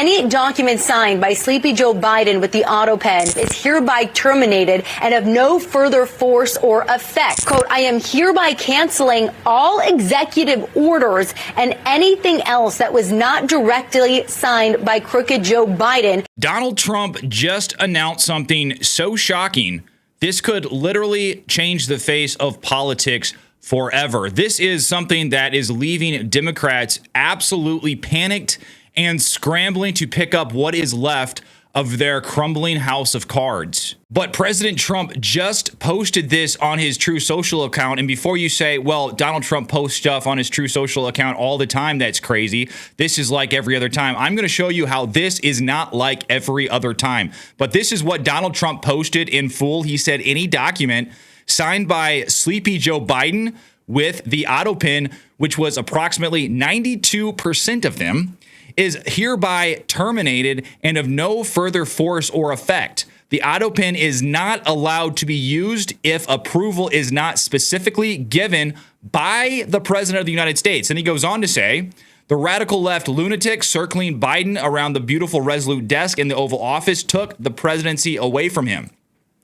Any document signed by Sleepy Joe Biden with the auto pen is hereby terminated and of no further force or effect. Quote, I am hereby canceling all executive orders and anything else that was not directly signed by crooked Joe Biden. Donald Trump just announced something so shocking, this could literally change the face of politics forever. This is something that is leaving Democrats absolutely panicked and scrambling to pick up what is left of their crumbling house of cards. But President Trump just posted this on his True Social account. And before you say, well, Donald Trump posts stuff on his True Social account all the time, that's crazy. This is like every other time. I'm going to show you how this is not like every other time. But this is what Donald Trump posted in full. He said any document signed by Sleepy Joe Biden with the auto pen, which was approximately 92% of them, is hereby terminated and of no further force or effect. The auto pen is not allowed to be used if approval is not specifically given by the President of the United States. And he goes on to say, the radical left lunatic circling Biden around the beautiful Resolute desk in the Oval Office took the presidency away from him.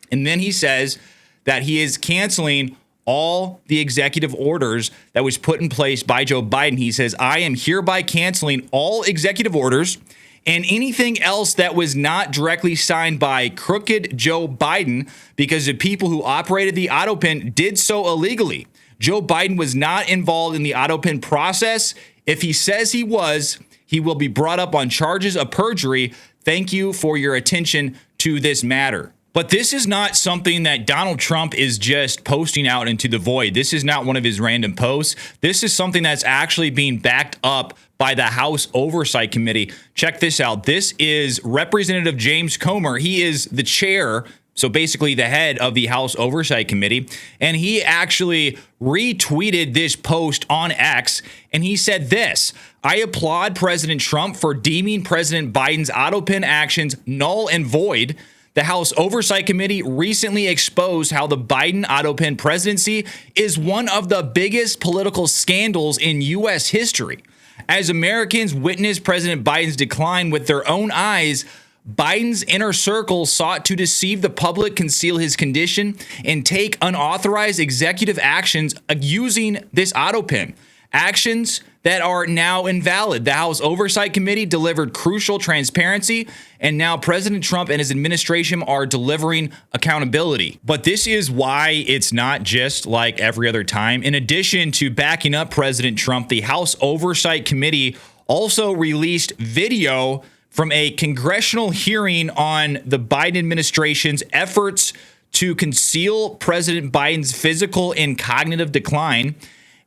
And then he says that he is canceling all the executive orders that was put in place by Joe Biden. He says, I am hereby canceling all executive orders and anything else that was not directly signed by crooked Joe Biden because the people who operated the auto pen did so illegally. Joe Biden was not involved in the auto pen process. If he says he was, he will be brought up on charges of perjury. Thank you for your attention to this matter. But this is not something that Donald Trump is just posting out into the void. This is not one of his random posts. This is something that's actually being backed up by the House Oversight Committee. Check this out. This is Representative James Comer. He is the chair, so basically the head of the House Oversight Committee. And he actually retweeted this post on X. And he said this, I applaud President Trump for deeming President Biden's auto pen actions null and void. The House Oversight Committee recently exposed how the Biden auto pen presidency is one of the biggest political scandals in U.S. history. As Americans witness President Biden's decline with their own eyes, Biden's inner circle sought to deceive the public, conceal his condition, and take unauthorized executive actions using this auto pen. Actions that are now invalid. The House Oversight Committee delivered crucial transparency, and now President Trump and his administration are delivering accountability. But this is why it's not just like every other time. In addition to backing up President Trump, the House Oversight Committee also released video from a congressional hearing on the Biden administration's efforts to conceal President Biden's physical and cognitive decline.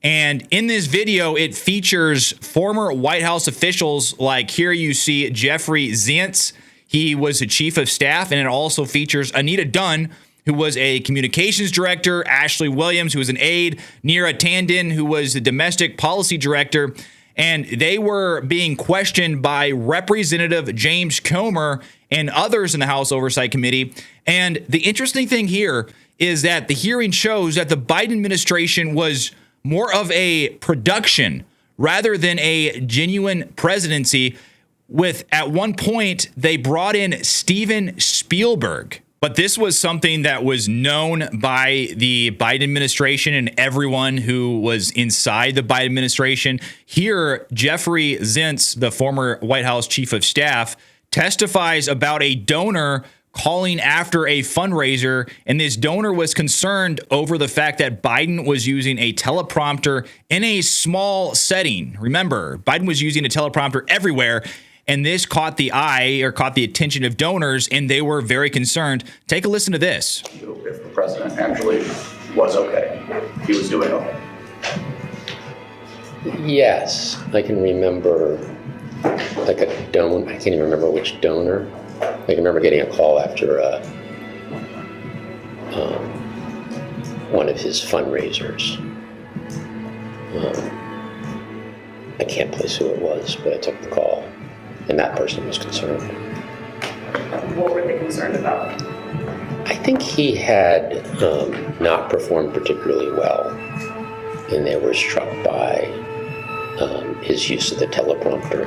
And in this video, it features former White House officials, like here you see Jeffrey Zients. He was the chief of staff, and it also features Anita Dunn, who was a communications director, Ashley Williams, who was an aide, Neera Tanden, who was the domestic policy director. And they were being questioned by Representative James Comer and others in the House Oversight Committee. And the interesting thing here is that the hearing shows that the Biden administration was more of a production rather than a genuine presidency. With at one point, they brought in Steven Spielberg. But this was something that was known by the Biden administration and everyone who was inside the Biden administration. Here, Jeffrey Zients, the former White House chief of staff, testifies about a donor calling after a fundraiser, and this donor was concerned over the fact that Biden was using a teleprompter in a small setting. Remember, Biden was using a teleprompter everywhere, and this caught the eye or caught the attention of donors, and they were very concerned. Take a listen to this. If the president actually was okay, he was doing okay. Yes, I can remember like a donor. I can't even remember which donor. I can remember getting a call after one of his fundraisers. I can't place who it was, but I took the call, and that person was concerned. What were they concerned about? I think he had not performed particularly well, and they were struck by his use of the teleprompter.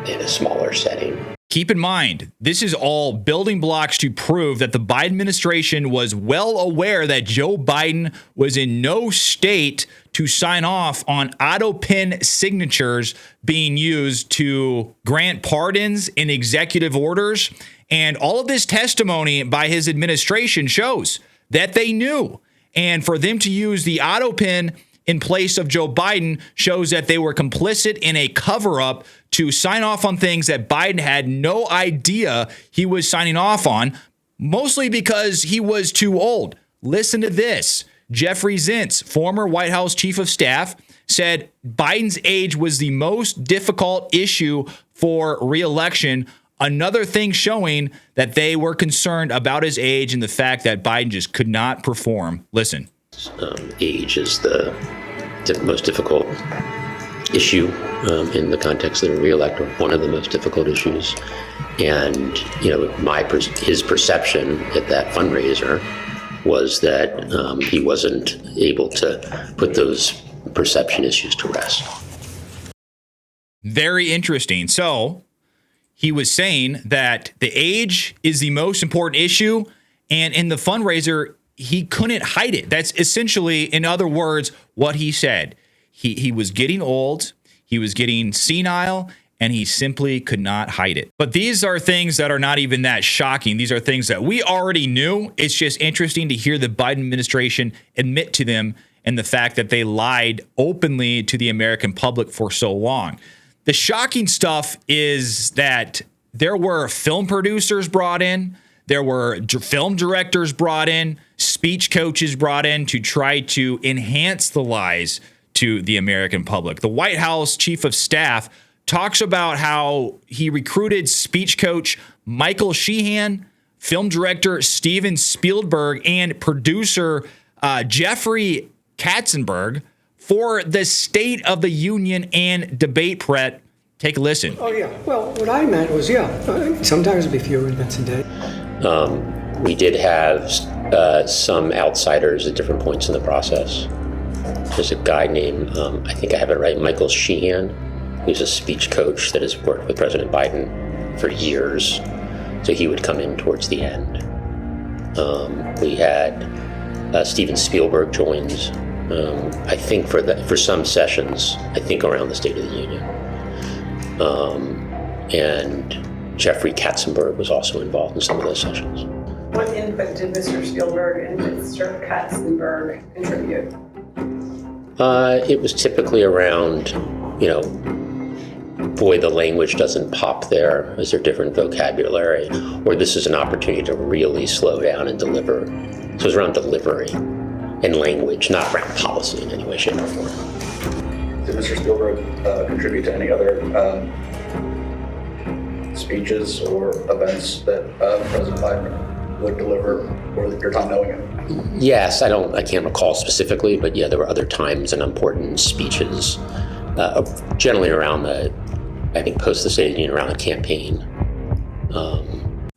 in a smaller setting. Keep in mind, this is all building blocks to prove that the Biden administration was well aware that Joe Biden was in no state to sign off on auto pen signatures being used to grant pardons in executive orders. And all of this testimony by his administration shows that they knew. And for them to use the auto pen in place of Joe Biden shows that they were complicit in a cover-up to sign off on things that Biden had no idea he was signing off on, mostly because he was too old. Listen to this. Jeffrey Zients, former White House chief of staff, said Biden's age was the most difficult issue for re-election. Another thing showing that they were concerned about his age and the fact that Biden just could not perform. Listen. Age is the most difficult issue in the context of the re-elect, or one of the most difficult issues. And, his perception at that fundraiser was that he wasn't able to put those perception issues to rest. Very interesting. So he was saying that the age is the most important issue, and in the fundraiser, he couldn't hide it. That's essentially, in other words, what he said. He was getting old, he was getting senile, and he simply could not hide it. But these are things that are not even that shocking. These are things that we already knew. It's just interesting to hear the Biden administration admit to them and the fact that they lied openly to the American public for so long. The shocking stuff is that there were film producers brought in, there were film directors brought in, speech coaches brought in to try to enhance the lies to the American public. The White House chief of staff talks about how he recruited speech coach Michael Sheehan, film director Steven Spielberg, and producer Jeffrey Katzenberg for the State of the Union and debate prep. Take a listen. Oh, yeah. Well, what I meant was, sometimes it'd be fewer events a day. We did have some outsiders at different points in the process. There's a guy named, I think I have it right, Michael Sheehan, who's a speech coach that has worked with President Biden for years. So he would come in towards the end. We had Steven Spielberg joins, I think for some sessions, I think around the State of the Union. And Jeffrey Katzenberg was also involved in some of those sessions. What input did Mr. Spielberg and Mr. Katzenberg contribute? It was typically around, boy, the language doesn't pop there. Is there different vocabulary? Or this is an opportunity to really slow down and deliver. So it was around delivery and language, not around policy in any way, shape, or form. Did Mr. Spielberg contribute to any other speeches or events that President Biden would deliver, or your time knowing him? Yes, I can't recall specifically, but yeah, there were other times and important speeches, generally around post the State of the Union, around the campaign.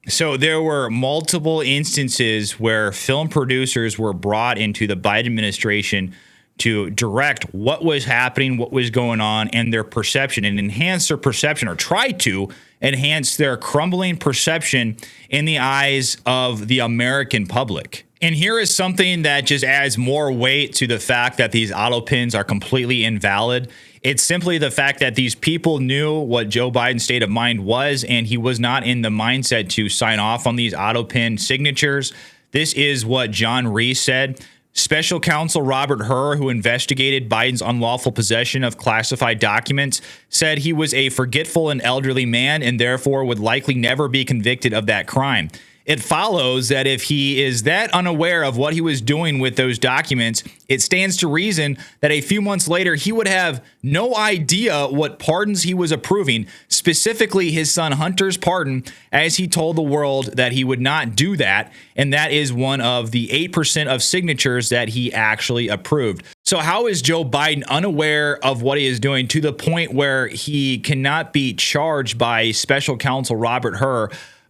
So there were multiple instances where film producers were brought into the Biden administration to direct what was happening, what was going on, and their perception, and enhance their perception, or try to enhance their crumbling perception in the eyes of the American public. And here is something that just adds more weight to the fact that these auto pins are completely invalid. It's simply the fact that these people knew what Joe Biden's state of mind was, and he was not in the mindset to sign off on these auto pin signatures. This is what John Reese said. Special counsel Robert Hur, who investigated Biden's unlawful possession of classified documents, said he was a forgetful and elderly man and therefore would likely never be convicted of that crime. It follows that if he is that unaware of what he was doing with those documents, it stands to reason that a few months later he would have no idea what pardons he was approving, specifically his son Hunter's pardon, as he told the world that he would not do that, and that is one of the 8% of signatures that he actually approved. So how is Joe Biden unaware of what he is doing to the point where he cannot be charged by special counsel Robert Hur,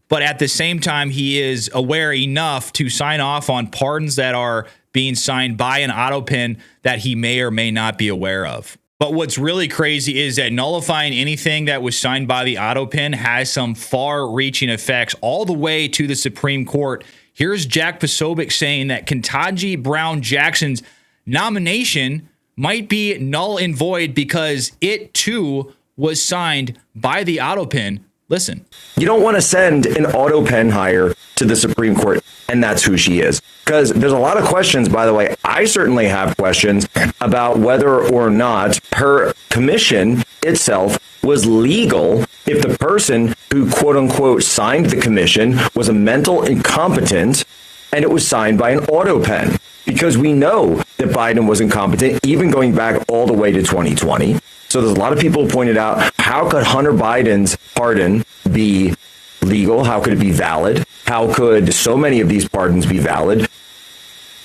but at the same time, he is aware enough to sign off on pardons that are being signed by an auto pen that he may or may not be aware of? But what's really crazy is that nullifying anything that was signed by the auto pen has some far-reaching effects all the way to the Supreme Court. Here's Jack Posobiec saying that Ketanji Brown Jackson's nomination might be null and void because it too was signed by the auto pen. Listen. You don't want to send an auto pen hire to the Supreme Court, and that's who she is. Because there's a lot of questions, by the way. I certainly have questions about whether or not her commission itself was legal if the person who, quote unquote, signed the commission was a mental incompetent and it was signed by an auto pen. Because we know that Biden was incompetent, even going back all the way to 2020. So there's a lot of people who pointed out, how could Hunter Biden's pardon be legal? How could it be valid? How could so many of these pardons be valid?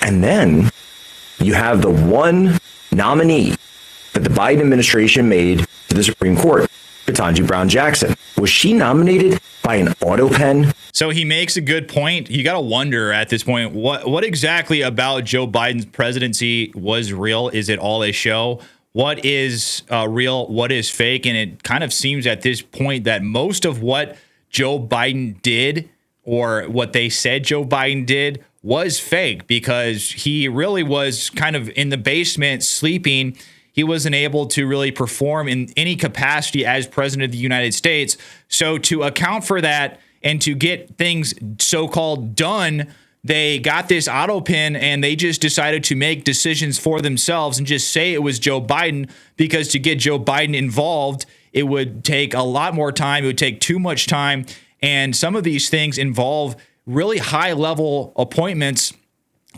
And then you have the one nominee that the Biden administration made to the Supreme Court, Ketanji Brown Jackson. Was she nominated by an auto pen? So he makes a good point. You got to wonder at this point, what exactly about Joe Biden's presidency was real? Is it all a show? What is real? What is fake? And it kind of seems at this point that most of what Joe Biden did, or what they said Joe Biden did, was fake, because he really was kind of in the basement sleeping. He wasn't able to really perform in any capacity as president of the United States. So to account for that and to get things so-called done, they got this auto pen and they just decided to make decisions for themselves and just say it was Joe Biden, because to get Joe Biden involved, it would take a lot more time. It would take too much time. And some of these things involve really high-level appointments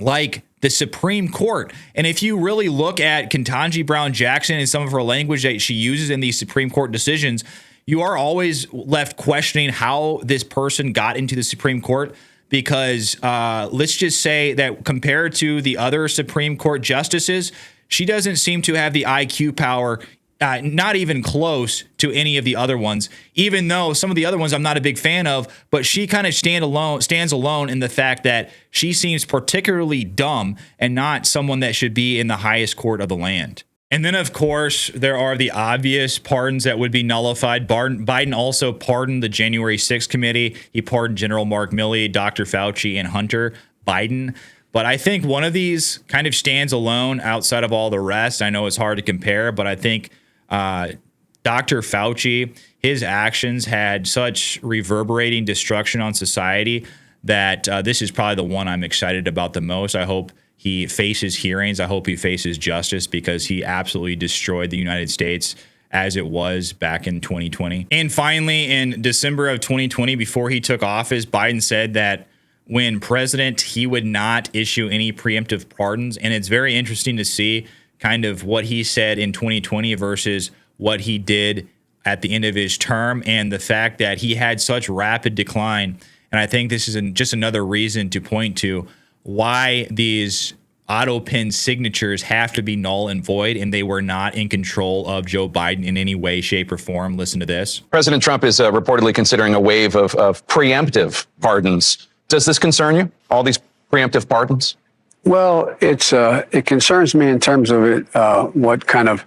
like the Supreme Court. And if you really look at Ketanji Brown Jackson and some of her language that she uses in these Supreme Court decisions, you are always left questioning how this person got into the Supreme Court, because let's just say that compared to the other Supreme Court justices, she doesn't seem to have the IQ power, not even close to any of the other ones, even though some of the other ones I'm not a big fan of, but she kind of stands alone in the fact that she seems particularly dumb and not someone that should be in the highest court of the land. And then, of course, there are the obvious pardons that would be nullified. Biden also pardoned the January 6th committee. He pardoned General Mark Milley, Dr. Fauci, and Hunter Biden. But I think one of these kind of stands alone outside of all the rest. I know it's hard to compare, but I think Dr. Fauci, his actions had such reverberating destruction on society that this is probably the one I'm excited about the most. I hope he faces hearings. I hope he faces justice, because he absolutely destroyed the United States as it was back in 2020. And finally, in December of 2020, before he took office, Biden said that when president, he would not issue any preemptive pardons. And it's very interesting to see kind of what he said in 2020 versus what he did at the end of his term, and the fact that he had such rapid decline. And I think this is just another reason to point to why these auto pen signatures have to be null and void, and they were not in control of Joe Biden in any way, shape, or form. Listen to this. President Trump is reportedly considering a wave of preemptive pardons. Does this concern you, all these preemptive pardons? Well, it concerns me in terms of what kind of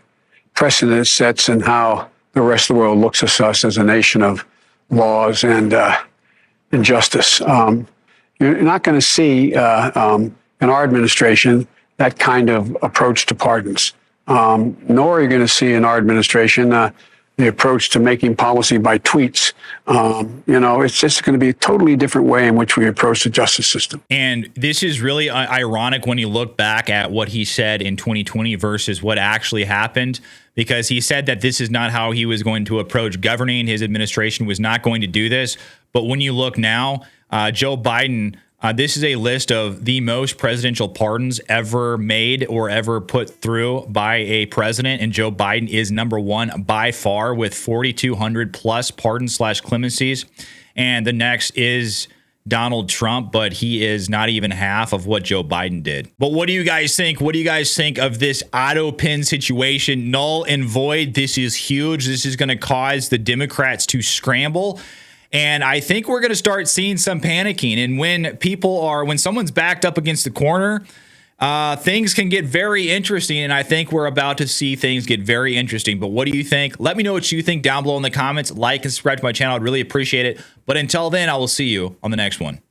precedent it sets and how the rest of the world looks at us as a nation of laws and justice. You're not going to see in our administration that kind of approach to pardons, nor are you going to see in our administration the approach to making policy by tweets. It's just going to be a totally different way in which we approach the justice system. And this is really ironic when you look back at what he said in 2020 versus what actually happened, because he said that this is not how he was going to approach governing. His administration was not going to do this. But when you look now, Joe Biden, this is a list of the most presidential pardons ever made or ever put through by a president. And Joe Biden is number one by far with 4,200 plus pardons / clemencies. And the next is Donald Trump, but he is not even half of what Joe Biden did. But what do you guys think? What do you guys think of this auto pen situation? Null and void. This is huge. This is going to cause the Democrats to scramble. And I think we're going to start seeing some panicking. And when someone's backed up against the corner, things can get very interesting, and I think we're about to see things get very interesting. But what do you think? Let me know what you think down below in the comments. Like and subscribe to my channel. I'd really appreciate it. But until then, I will see you on the next one.